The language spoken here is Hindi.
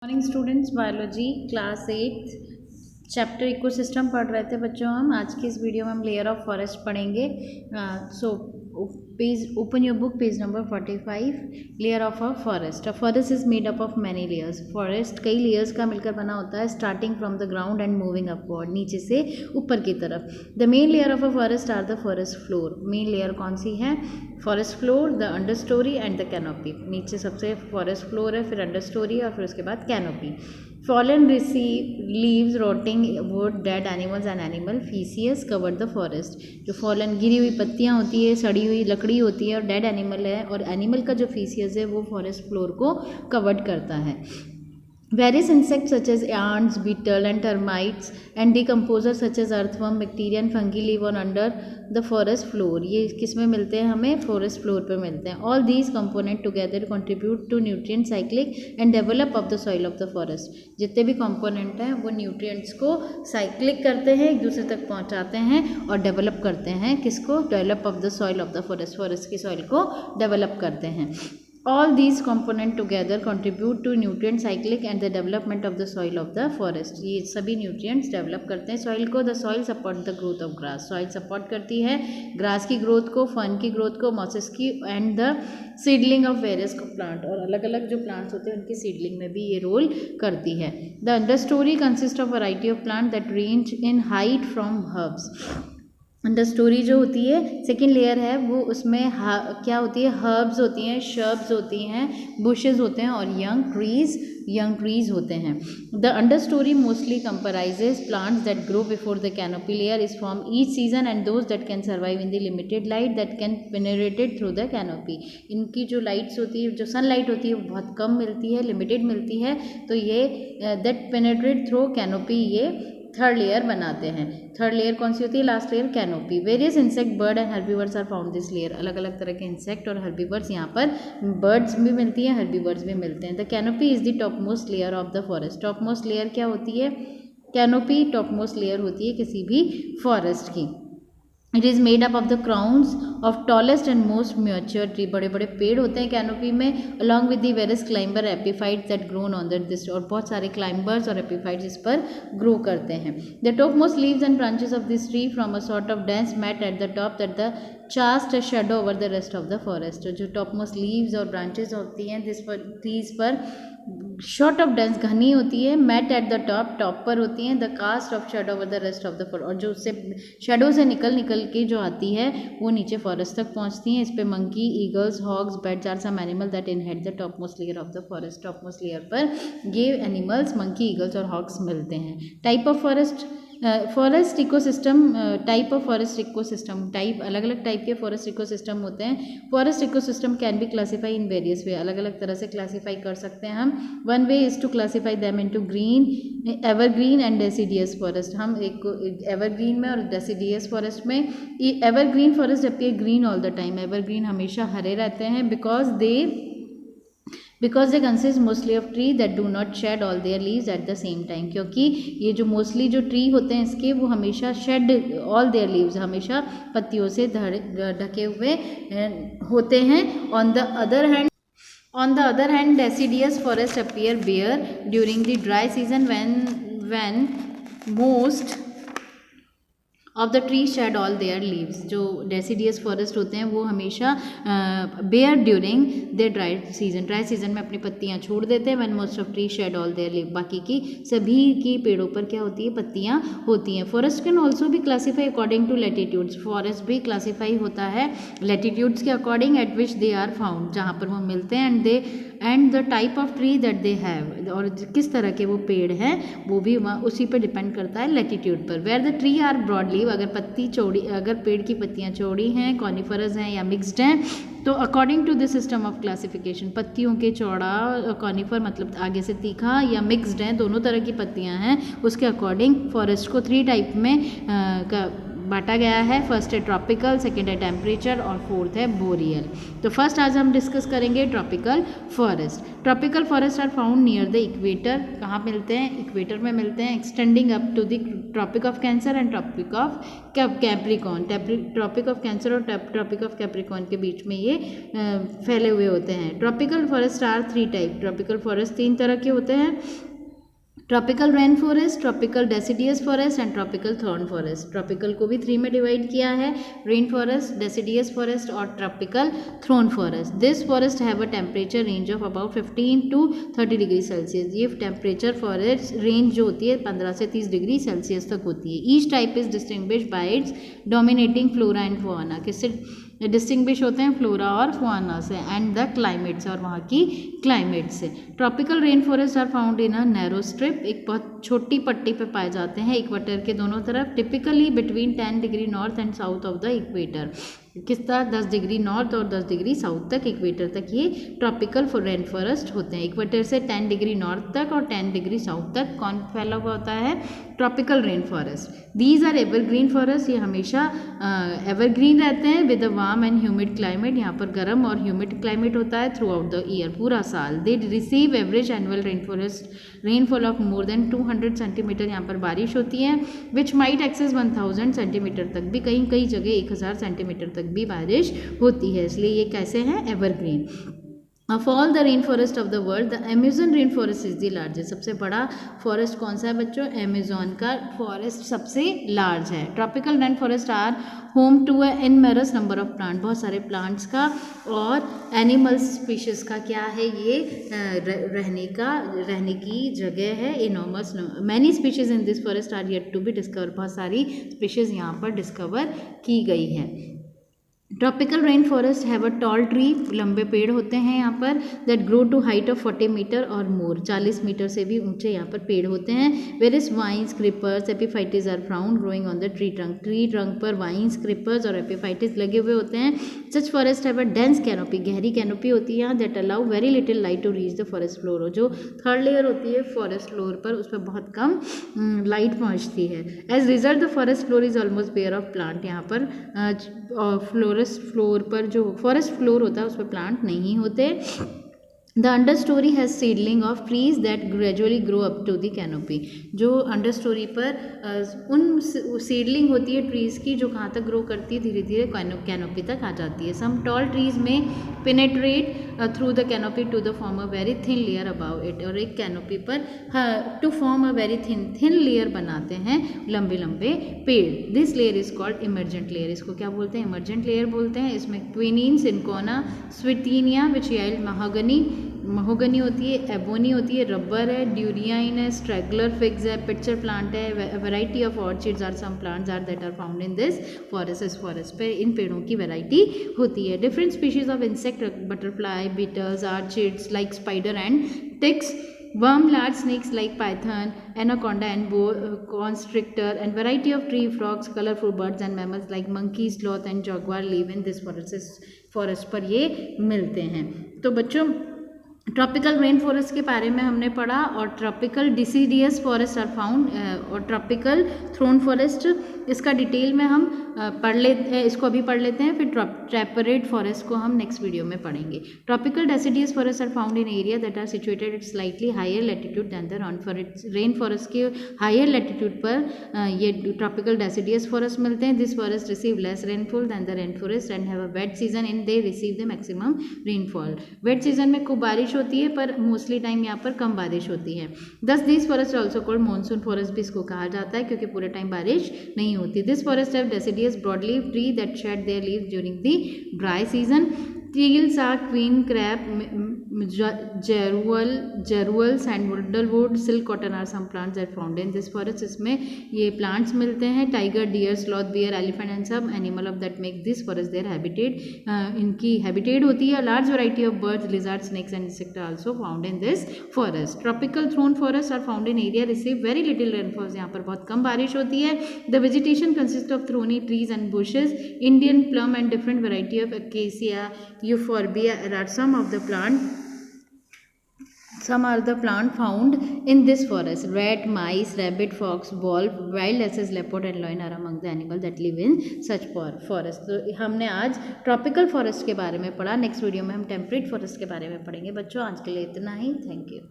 Morning students, biology class 8 chapter ecosystem पढ़ रहे थे बच्चों। हम आज की इस वीडियो में हम लेयर ऑफ फॉरेस्ट पढ़ेंगे। So page open your book, page number 45। Layer of a forest is made up of many layers. Forest कई लेयर्स का मिलकर बना होता है, starting from the ground and moving upward, नीचे से ऊपर की तरफ। The main layer of a forest are the forest floor. Main layer कौन सी है? Forest floor, the understory and the canopy. नीचे सबसे फॉरेस्ट फ्लोर है, फिर अंडर स्टोरी और फिर उसके बाद canopy. Fallen leaves, rotting wood, dead animals and animal feces covered the forest. जो फॉलन गिरी हुई पत्तियाँ होती है, सड़ी हुई लकड़ी होती है और डेड एनिमल है, और एनिमल का जो फीसियस है वो फॉरेस्ट फ्लोर को कवर्ड करता है। Various insects such as ants, beetle and termites and decomposers such as earthworm, bacteria and fungi live on under the forest floor. ये किस में मिलते हैं? हमें forest floor पे मिलते हैं। All these components together contribute to nutrient cycling and develop of the soil of the forest. जितने भी component हैं वो nutrients को cyclic करते हैं, एक दूसरे तक पहुंचाते हैं और develop करते हैं। किसको? Develop of the soil of the forest. forest की soil को develop करते हैं। All these components together contribute to nutrient cycling and the development of the soil of the forest. ये सभी nutrients develop करते हैं soil को। The soil support the growth of grass. Soil support करती है grass की growth को, fern की growth को, mosses की, and the seedling of various plant. और अलग अलग जो plants होते हैं उनकी seedling में भी ये रोल करती है। The understory consists of variety of plant that range in height from herbs. Under story जो होती है, सेकेंड लेयर है, वो उसमें क्या होती है? हर्ब्स होती हैं, शर्ब्स होती हैं, बुशेस होते हैं और यंग ट्रीज होते हैं। The under story mostly comprises plants that grow before the canopy layer is form each season and those that can survive in the limited light that can penetrate through the canopy. इनकी जो लाइट्स होती है, जो सनलाइट होती है, वो बहुत कम मिलती है, लिमिटेड मिलती है, तो ये दैट पेनिट्रेट थ्रू कैनोपी, ये थर्ड लेयर बनाते हैं। थर्ड लेयर कौन सी होती है? Last layer canopy. Various insect, bird and herbivores are found this layer. अलग अलग तरह के इंसेक्ट और हर्बीवर्स यहाँ पर, बर्ड्स भी मिलती हैं, हर्बीवर्स भी मिलते हैं। The canopy is the top most layer of the forest. Top most layer क्या होती है? कैनोपी टॉप मोस्ट लेयर होती है किसी भी फॉरेस्ट की। It is made up of the crowns of tallest and most mature tree. बड़े बड़े पेड़ होते हैं कैनोपी में, along with the various climber epiphytes that grown on this, और बहुत सारे क्लाइंबर्स और एपीफाइट्स इस पर ग्रो करते हैं। The top most leaves and branches of this tree from a sort of dense mat at the top that the cast a shadow over the rest of the forest. जो टॉप मोस्ट लीव्स और ब्रांचेस होती हैं दिस पर, ट्रीज पर शॉर्ट ऑफ डेंस घनी होती है, मैट एट द टॉप पर होती हैं, the cast of shadow over the rest of the forest, और जो उससे शेडो से निकल के जो आती है वो नीचे फॉरेस्ट तक पहुंचती हैं। इस पे monkey, eagles, hogs, bats are some animal that inherit the top most layer of the forest. Top most layer पर ये एनिमल्स, मंकी, ईगल्स और हॉग्स मिलते हैं। Type of forest ecosystem, type of forest ecosystem, type अलग अलग टाइप के फॉरेस्ट इकोसिस्टम होते हैं। Forest ecosystem can be classify in various way. अलग अलग तरह से क्लासीफाई कर सकते हैं हम। One way is to classify them into green, evergreen and deciduous forest. हम एक एवरग्रीन में और डेसिडियस फॉरेस्ट में, evergreen forest appear green all the time. Evergreen हमेशा हरे रहते हैं because they consist mostly of tree that do not shed all their leaves at the same time. क्योंकि ये जो मोस्टली जो ट्री होते हैं इसके, वो हमेशा शेड ऑल देयर लीव्स, हमेशा पत्तियों से ढके हुए होते हैं। On the other hand deciduous forest appear bare during the dry season when most of the tree shed all their leaves. जो डेसिडियस फॉरेस्ट होते हैं वो हमेशा bare during the dry season में अपनी पत्तियां छोड़ देते हैं। When most of tree shed all their leave, बाकी की सभी की पेड़ों पर क्या होती है? पत्तियां होती हैं। फॉरेस्ट कैन ऑल्सो भी classify according to latitudes. Forest भी क्लासीफाई होता है लेटीट्यूड्स के according at which they are found, जहाँ पर वो मिलते हैं, and the type of tree that they have, और किस तरह के वो पेड़ हैं वो भी उसी पर डिपेंड करता है लेटीट्यूड पर। Where the tree are broad leave, अगर पेड़ की पत्तियां चौड़ी हैं, कॉनिफरस हैं या मिक्स्ड हैं, तो according to this system of classification, पत्तियों के चौड़ा, कॉनिफर मतलब आगे से तीखा, या मिक्स्ड हैं, दोनों तरह की पत्तियां हैं, उसके अकॉर्डिंग फॉरेस्ट को 3 टाइप में बांटा गया है। फर्स्ट है ट्रॉपिकल, सेकंड है टेम्परेचर और फोर्थ है बोरियल। तो फर्स्ट आज हम डिस्कस करेंगे tropical forest. Tropical forest are found near the equator. कहाँ मिलते हैं? इक्वेटर में मिलते हैं। Extending up to the Tropic of Cancer and Tropic of Capricorn. Tropic of Cancer और ट्रॉपिक ऑफ कैप्रिकॉन के बीच में ये फैले हुए होते हैं। Tropical forest are 3 type. Tropical forest 3 तरह के होते हैं। Tropical rain forest, tropical deciduous forest and tropical thorn forest. Tropical को भी 3 में डिवाइड किया है, रेन फॉरेस्ट, डेसिडियस फॉरेस्ट और tropical thorn forest. This forest have a temperature range of about 15 to 30 degree Celsius. ये टेम्परेचर फॉरेस्ट रेंज जो होती है 15 से 30 डिग्री सेल्सियस तक होती है। Each type is distinguished by it's dominating flora and fauna. किससे डिस्टिंग्विश होते हैं? फ्लोरा और फौना से, एंड द क्लाइमेट से, और वहाँ की क्लाइमेट से। Tropical rain forest are found in a narrow strip. एक बहुत छोटी पट्टी पे पाए जाते हैं इक्वेटर के दोनों तरफ। Typically between 10 degree north and south of the equator. किस तरह? 10 डिग्री नॉर्थ और 10 डिग्री साउथ तक, इक्वेटर तक ये ट्रॉपिकल रेन फॉरेस्ट होते हैं। इक्वेटर से 10 डिग्री नॉर्थ तक और 10 डिग्री साउथ तक कौन फैला हुआ होता है? Tropical rain forest. These are evergreen forest. ये हमेशा एवरग्रीन रहते हैं with a warm and humid climate. यहाँ पर गर्म और ह्यूमिड क्लाइमेट होता है थ्रू आउट द ईयर, पूरा साल। They receive average annual rainfall of more than 200 centimetre. यहाँ पर बारिश होती है विच माइट एक्सेस 1000 सेंटीमीटर तक भी, कई जगह 1000 सेंटीमीटर तक भी बारिश होती है, इसलिए ये कैसे हैं? Evergreen. Of all the rainforest of the world, the Amazon rainforest is the largest. सबसे बड़ा फॉरेस्ट कौन सा है बच्चों? अमेजोन का फॉरेस्ट सबसे लार्ज है। Tropical rain forest are home to a innumerous number of plant. बहुत सारे प्लांट्स का और एनिमल्स स्पीशीज का क्या है? ये रहने की जगह है। Enormous many species in this forest are yet to be discover. बहुत सारी स्पीशीज यहाँ पर डिस्कवर की गई है। Tropical rain forest have a tall tree. लंबे पेड़ होते हैं यहाँ पर, that grow to height of 40 metre और मोर। 40 मीटर से भी ऊंचे यहाँ पर पेड़ होते हैं। Various vines, creepers, epiphytes are found growing on the tree trunk. Tree trunk पर वाइन्स, क्रिपर्स और एपिफाइटिस लगे हुए होते हैं। Such forest have a dense canopy. गहरी कैनोपी होती है यहाँ, that allow very little light to reach the forest floor. जो थर्ड लेयर होती है फॉरेस्ट फ्लोर पर, उस पर बहुत कम लाइट पहुँचती है। As result the forest floor is almost bare of plant. यहाँ पर फॉरेस्ट फ्लोर पर जो फॉरेस्ट फ्लोर होता है उस पर प्लांट नहीं होते। The understory has seedling of trees that gradually grow up to the canopy. जो अंडर स्टोरी पर उन सीडलिंग होती है ट्रीज़ की जो कहाँ तक ग्रो करती है, धीरे धीरे कैनोपी तक आ जाती है। Some tall trees may penetrate through the canopy to the form a very thin layer above it. और एक कैनोपी पर to form a very thin layer बनाते हैं लंबे लंबे पेड़। This layer is called emergent layer. इसको क्या बोलते हैं? इमर्जेंट लेयर बोलते हैं। इसमें quinine, cinchona, swietenia, which yield mahogany होती है, एबोनी होती है, रबर है, ड्यूरियाइन है, स्ट्रैगलर फिग्स है, पिक्चर प्लांट है। Variety of orchids are some plants are that are found in this forest. इस फॉरेस्ट पे इन पेड़ों की वैरायटी होती है। Different species of insect, butterfly, beetles, orchids like spider and ticks, worm, large snakes like python, anaconda and boa constrictor, and variety of tree frogs, colorful birds and mammals like monkey, sloth and jaguar live in this forest पर ये मिलते हैं। तो बच्चों ट्रॉपिकल रेन फॉरेस्ट के बारे में हमने पढ़ा, और tropical deciduous forest are found और ट्रॉपिकल थ्रोन फॉरेस्ट, इसका डिटेल में हम पढ़ लेते हैं, इसको अभी पढ़ लेते हैं, फिर टेम्परेट फॉरेस्ट को हम नेक्स्ट वीडियो में पढ़ेंगे। Tropical deciduous forest are found in area that are situated at slightly higher latitude than the rain forest के हायर लैटिट्यूड पर ये ट्रॉपिकल डेसिडियस फॉरेस्ट मिलते हैं। This forest receive less rainfall than the rain forest and have a wet season in they receive the maximum rainfall. Wet season में खूब बारिश होती है पर मोस्टली टाइम यहाँ पर कम बारिश होती है। दस this forest also called monsoon forest भी इसको कहा जाता है क्योंकि पूरे टाइम बारिश नहीं होती। This forest have deciduous broadleaf tree that shade there leaves during the dry season. Teals are queen crab, jeruel, sandalwood, silk cotton are some plants that found in this forest। इसमें ये plants मिलते हैं। Tiger, deer, sloth, bear, elephant and सब animal of that make this forest their habitat, इनकी हैबिटेट होती है। Large variety of birds, lizard, snakes and insect are also found in this forest. Tropical thorn forest are found in area receive very little rainfall. यहाँ पर बहुत कम बारिश होती है। The vegetation consist of thorny trees and bushes, Indian plum and different variety of acacia, euphorbia are some of the Some are the plant found in this forest. Rat, mice, rabbit, fox, wolf, wild asses, leopard and lion are among the animals that live in such forest. तो हमने आज ट्रॉपिकल फॉरेस्ट के बारे में पढ़ा. नेक्स्ट वीडियो में हम टेम्परेट फॉरेस्ट के बारे में पढ़ेंगे. बच्चों आज के लिए इतना ही. Thank you.